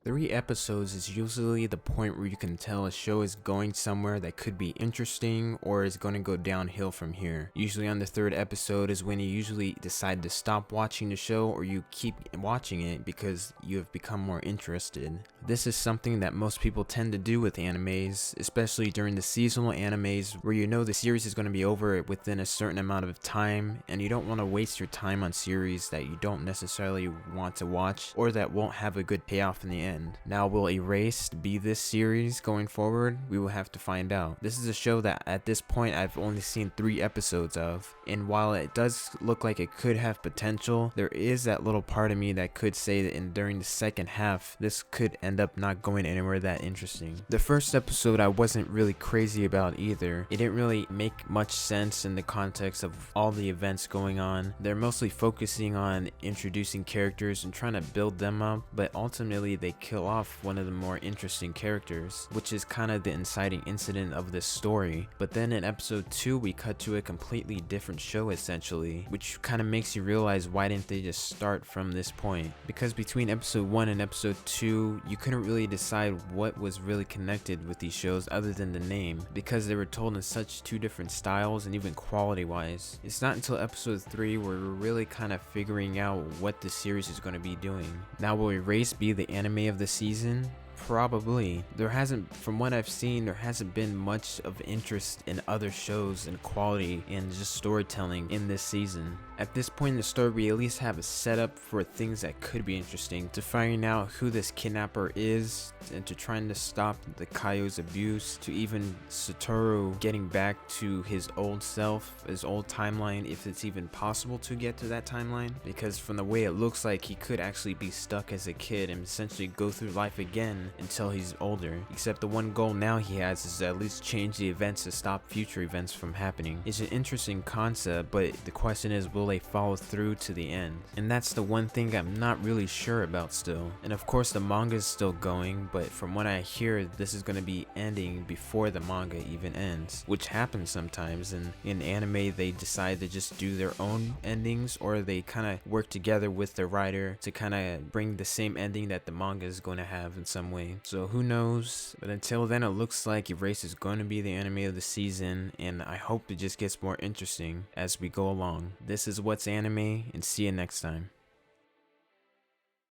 3 episodes is usually the point where you can tell a show is going somewhere that could be interesting or is going to go downhill from here. Usually on the 3rd episode is when you usually decide to stop watching the show, or you keep watching it because you have become more interested. This is something that most people tend to do with animes, especially during the seasonal animes where you know the series is going to be over within a certain amount of time, and you don't want to waste your time on series that you don't necessarily want to watch or that won't have a good payoff in the end. Now, will Erased be this series going forward? We will have to find out. This is a show that at this point I've only seen 3 episodes of, and while it does look like it could have potential, there is that little part of me that could say that during the second half this could end up not going anywhere that interesting. The first episode I wasn't really crazy about either. It didn't really make much sense in the context of all the events going on. They're mostly focusing on introducing characters and trying to build them up, but ultimately they kill off one of the more interesting characters, which is kind of the inciting incident of this story. But then in episode 2 we cut to a completely different show essentially, which kind of makes you realize why didn't they just start from this point? Because between episode 1 and episode 2 you couldn't really decide what was really connected with these shows other than the name, because they were told in such 2 different styles and even quality wise. It's not until episode 3 where we're really kind of figuring out what the series is going to be doing. Now, will Erase be the anime of the season? Probably. From what I've seen, there hasn't been much of interest in other shows and quality and just storytelling in this season. At this point in the story, we at least have a setup for things that could be interesting, to finding out who this kidnapper is, and to trying to stop the Kaio's abuse, to even Satoru getting back to his old self, his old timeline, if it's even possible to get to that timeline, because from the way it looks like he could actually be stuck as a kid and essentially go through life again until he's older, except the one goal now he has is to at least change the events to stop future events from happening. It's an interesting concept, but the question is, will they follow through to the end? And that's the one thing I'm not really sure about still. And of course the manga is still going, but from what I hear, this is going to be ending before the manga even ends, which happens sometimes. And in anime they decide to just do their own endings, or they kind of work together with the writer to kind of bring the same ending that the manga is going to have in some way. So who knows? But until then, it looks like Erase is going to be the anime of the season, and I hope it just gets more interesting as we go along. This is What's Anime, and see you next time.